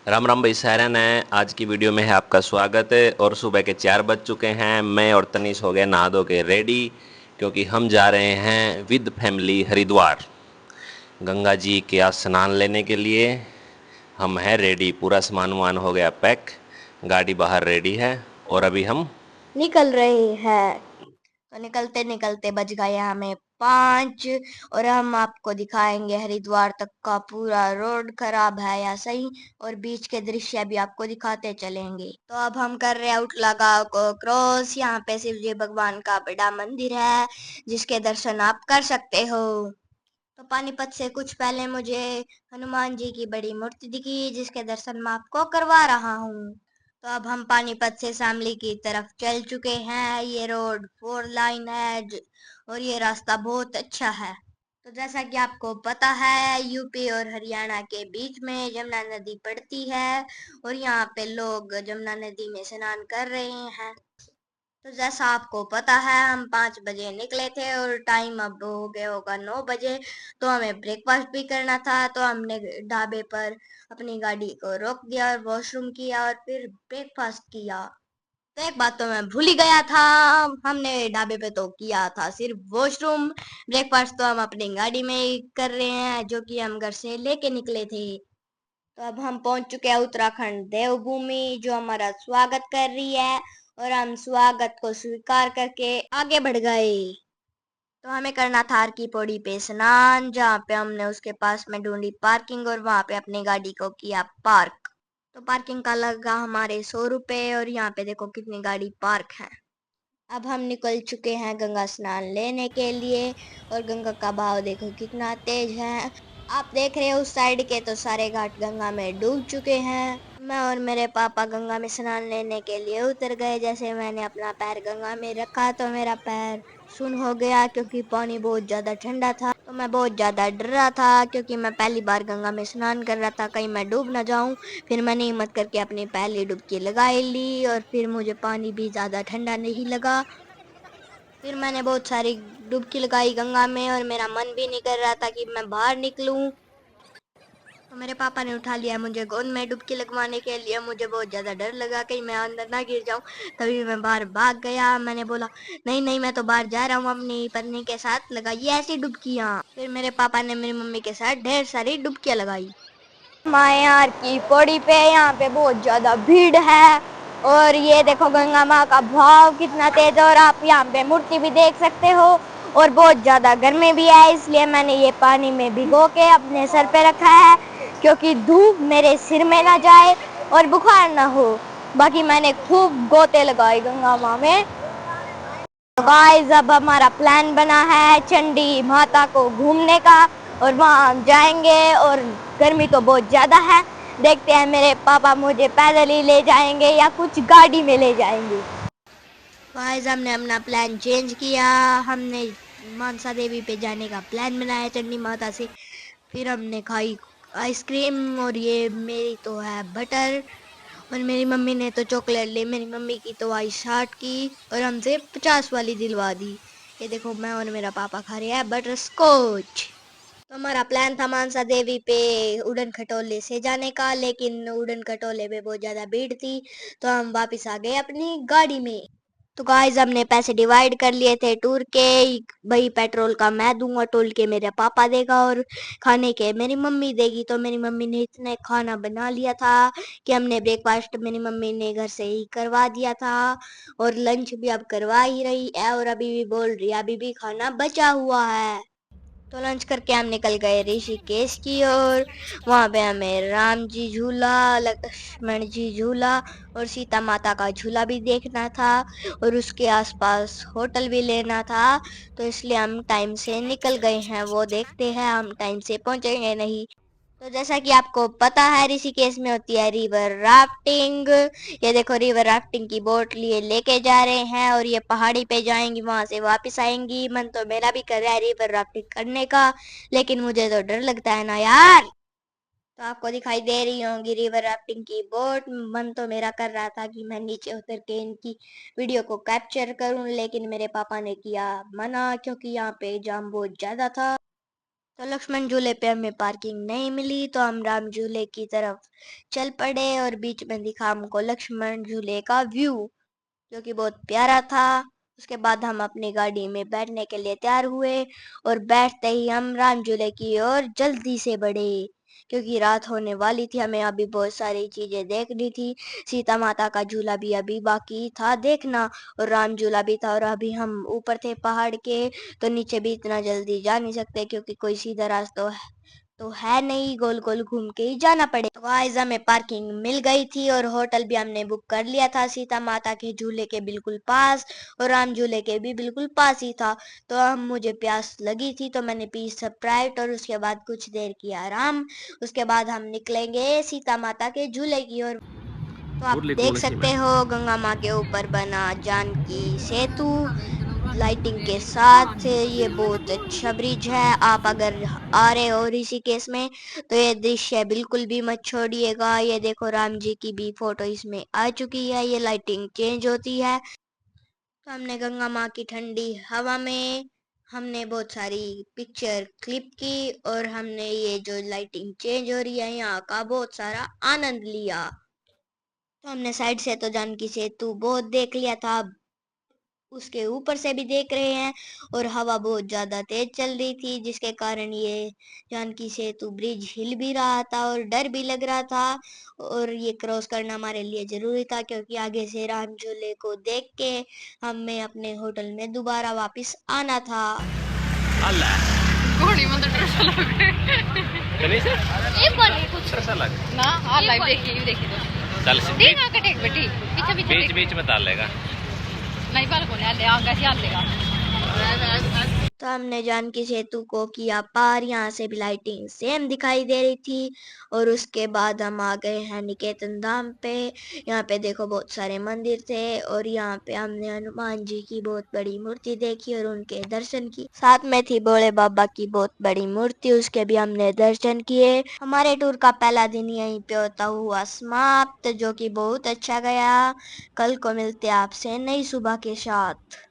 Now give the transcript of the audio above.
राम राम भाई सारन है। आज की वीडियो में है आपका स्वागत है। और सुबह के 4 बज चुके हैं। मैं और तनीश हो गए नहा धो के रेडी, क्योंकि हम जा रहे हैं विद फैमिली हरिद्वार गंगा जी के आज स्नान लेने के लिए। हम हैं रेडी, पूरा सामान वामान हो गया पैक, गाड़ी बाहर रेडी है और अभी हम निकल रहे हैं। तो निकलते निकलते बज गए हमें 5 और हम आपको दिखाएंगे हरिद्वार तक का पूरा रोड खराब है या सही, और बीच के दृश्य भी आपको दिखाते चलेंगे। तो अब हम कर रहे हैं उटला गांव को क्रॉस। यहाँ पे शिव जी भगवान का बड़ा मंदिर है जिसके दर्शन आप कर सकते हो। तो पानीपत से कुछ पहले मुझे हनुमान जी की बड़ी मूर्ति दिखी जिसके दर्शन मैं आपको करवा रहा हूँ। तो अब हम पानीपत से शामली की तरफ चल चुके हैं। ये रोड 4 लाइन है और ये रास्ता बहुत अच्छा है। तो जैसा कि आपको पता है, यूपी और हरियाणा के बीच में जमुना नदी पड़ती है और यहाँ पे लोग जमुना नदी में स्नान कर रहे हैं। तो जैसा आपको पता है, हम 5 बजे निकले थे और टाइम अब हो गया होगा 9 बजे। तो हमें ब्रेकफास्ट भी करना था, तो हमने ढाबे पर अपनी गाड़ी को रोक दिया और वॉशरूम किया और फिर ब्रेकफास्ट किया। तो एक बात तो मैं भूल ही गया था, हमने ढाबे पे तो किया था सिर्फ वॉशरूम। ब्रेकफास्ट तो हम अपनी गाड़ी में ही कर रहे हैं जो कि हम घर से लेके निकले थे। तो अब हम पहुंच चुके हैं उत्तराखंड देवभूमि जो हमारा स्वागत कर रही है, और हम स्वागत को स्वीकार करके आगे बढ़ गए। तो हमें करना था हर की पौड़ी पे स्नान, जहाँ पे हमने उसके पास में ढूंढी पार्किंग और वहां पे अपनी गाड़ी को किया पार्क। तो पार्किंग का लगा हमारे 100 रुपए, और यहाँ पे देखो कितनी गाड़ी पार्क है। अब हम निकल चुके हैं गंगा स्नान लेने के लिए, और गंगा का बहाव देखो कितना तेज है। आप देख रहे हो उस साइड के तो सारे घाट गंगा में डूब चुके हैं। मैं और मेरे पापा गंगा में स्नान लेने के लिए उतर गए। जैसे मैंने अपना पैर गंगा में रखा तो मेरा पैर सुन्न हो गया, क्योंकि पानी बहुत ज्यादा ठंडा था। तो मैं बहुत ज्यादा डर रहा था, क्योंकि मैं पहली बार गंगा में स्नान कर रहा था, कहीं मैं डूब ना जाऊं। फिर मैंने हिम्मत करके अपनी पहली डुबकी लगाई ली, और फिर मुझे पानी भी ज्यादा ठंडा नहीं लगा। फिर मैंने बहुत सारी डुबकी लगाई गंगा में, और मेरा मन भी नहीं कर रहा था कि मैं बाहर निकलूं। तो मेरे पापा ने उठा लिया मुझे गोद में डुबकी लगवाने के लिए। मुझे बहुत ज़्यादा डर लगा कहीं मैं अंदर ना गिर जाऊं। तभी मैं बाहर भाग गया। मैंने बोला नहीं नहीं, मैं तो बाहर जा रहा हूँ। अपनी पत्नी के साथ लगाई ऐसी डुबकियां। फिर मेरे पापा ने मेरी मम्मी के साथ ढेर सारी डुबकियां लगाई। मायार की पौड़ी पे यहाँ पे बहुत ज्यादा भीड़ है, और ये देखो गंगा माँ का भाव कितना तेज है, और आप यहाँ पे मूर्ति भी देख सकते हो। और बहुत ज्यादा गर्मी भी है, इसलिए मैंने ये पानी में भिगो के अपने सर पे रखा है, क्योंकि धूप मेरे सिर में ना जाए और बुखार ना हो। बाकी मैंने खूब गोते लगाए गंगा माँ में। तो गाइस, अब हमारा प्लान बना है चंडी माता को घूमने का, और वहाँ हम जाएंगे। और गर्मी तो बहुत ज्यादा है, देखते हैं मेरे पापा मुझे पैदल ही ले जाएंगे या कुछ गाड़ी में ले जाएंगे। गाइस, हमने अपना प्लान चेंज किया। हमने मानसा देवी पे जाने का प्लान बनाया चंडी माता से। फिर हमने खाई आइसक्रीम, और ये मेरी तो है बटर, और मेरी मम्मी ने तो चॉकलेट ली। मेरी मम्मी की तो आई 60 की, और हमसे 50 वाली दिलवा दी। ये देखो मैं और मेरा पापा खा रहे हैं बटर स्कॉच। तो हमारा प्लान था मानसा देवी पे उड़न खटोले से जाने का, लेकिन उड़न खटोले पे बहुत ज्यादा भीड़ थी, तो हम वापस आ गए अपनी गाड़ी में। तो गाइस, हमने पैसे डिवाइड कर लिए थे टूर के। भाई पेट्रोल का मैं दूंगा, टोल के मेरे पापा देगा, और खाने के मेरी मम्मी देगी। तो मेरी मम्मी ने इतना खाना बना लिया था कि हमने ब्रेकफास्ट मेरी मम्मी ने घर से ही करवा दिया था, और लंच भी अब करवा ही रही है, और अभी भी बोल रही है अभी भी खाना बचा हुआ है। तो लंच करके हम निकल गए ऋषिकेश की ओर। वहाँ पे हमें राम जी झूला, लक्ष्मण जी झूला और सीता माता का झूला भी देखना था, और उसके आसपास होटल भी लेना था। तो इसलिए हम टाइम से निकल गए हैं, वो देखते हैं हम टाइम से पहुंचेंगे नहीं। तो जैसा कि आपको पता है, ऋषिकेश में होती है रिवर राफ्टिंग। ये देखो रिवर राफ्टिंग की बोट लिए लेके जा रहे हैं, और ये पहाड़ी पे जाएंगी, वहां से वापस आएंगी। मन तो मेरा भी कर रहा है रिवर राफ्टिंग करने का, लेकिन मुझे तो डर लगता है ना यार। तो आपको दिखाई दे रही होंगी रिवर राफ्टिंग की बोट। मन तो मेरा कर रहा था कि मैं नीचे उतर के इनकी वीडियो को कैप्चर करूं, लेकिन मेरे पापा ने किया मना, क्योंकि यहाँ पे जाम बहुत ज्यादा था। तो लक्ष्मण झूले पे हमें पार्किंग नहीं मिली तो हम राम झूले की तरफ चल पड़े और बीच में दिखा हमको लक्ष्मण झूले का व्यू, जो कि बहुत प्यारा था। उसके बाद हम अपनी गाड़ी में बैठने के लिए तैयार हुए और बैठते ही हम राम झूले की ओर जल्दी से बढ़े, क्योंकि रात होने वाली थी। हमें अभी बहुत सारी चीजें देखनी थी। सीता माता का झूला भी अभी बाकी था देखना, और राम झूला भी था। और अभी हम ऊपर थे पहाड़ के, तो नीचे भी इतना जल्दी जा नहीं सकते, क्योंकि कोई सीधा रास्ता तो है नहीं, गोल गोल घूम के ही जाना पड़े। तो गाइस हमें पार्किंग मिल गई थी और होटल भी हमने बुक कर लिया था सीता माता के झूले के बिल्कुल पास, और राम झूले के भी बिल्कुल पास ही था। तो हम मुझे प्यास लगी थी तो मैंने पी स्प्राइट और उसके बाद कुछ देर किया आराम। उसके बाद हम निकलेंगे सीता माता के झूले की ओर। तो आप देख सकते हो गंगा माँ के ऊपर बना जानकी सेतु लाइटिंग के साथ। ये बहुत अच्छा ब्रिज है। आप अगर आ रहे हो ऋषिकेश में तो ये दृश्य बिल्कुल भी मत छोड़िएगा। ये देखो राम जी की भी फोटो इसमें आ चुकी है। ये लाइटिंग चेंज होती है। तो हमने गंगा माँ की ठंडी हवा में हमने बहुत सारी पिक्चर क्लिक की, और हमने ये जो लाइटिंग चेंज हो रही है यहाँ का बहुत सारा आनंद लिया। तो हमने साइड से तो जानकी सेतु बहुत देख लिया था, उसके ऊपर से भी देख रहे हैं। और हवा बहुत ज्यादा तेज चल रही थी, जिसके कारण ये जानकी सेतु ब्रिज हिल भी रहा था और डर भी लग रहा था। और ये क्रॉस करना हमारे लिए जरूरी था, क्योंकि आगे से राम झूले को देख के हमें अपने होटल में दोबारा वापस आना था। अल्लाह घोड़ी में तो डर सा लग रहा है। चलिए से ये बोले कुछ डर सा लग ना। हाँ लाइव देखी देखी तो चल देख आके टेक बेटी पीछे पीछे बीच देख। बीच में डाल लेगा। नहीं बाल को ले आगे से लेगा। तो हमने जानकी सेतु को किया पार। यहाँ से भी लाइटिंग सेम दिखाई दे रही थी। और उसके बाद हम आ गए हैं निकेतन धाम पे। यहाँ पे देखो बहुत सारे मंदिर थे, और यहाँ पे हमने हनुमान जी की बहुत बड़ी मूर्ति देखी और उनके दर्शन किए। साथ में थी भोले बाबा की बहुत बड़ी मूर्ति, उसके भी हमने दर्शन किए। हमारे टूर का पहला दिन यहीं पे होता हुआ समाप्त, जो कि बहुत अच्छा गया। कल को मिलते हैं आपसे नई सुबह के साथ।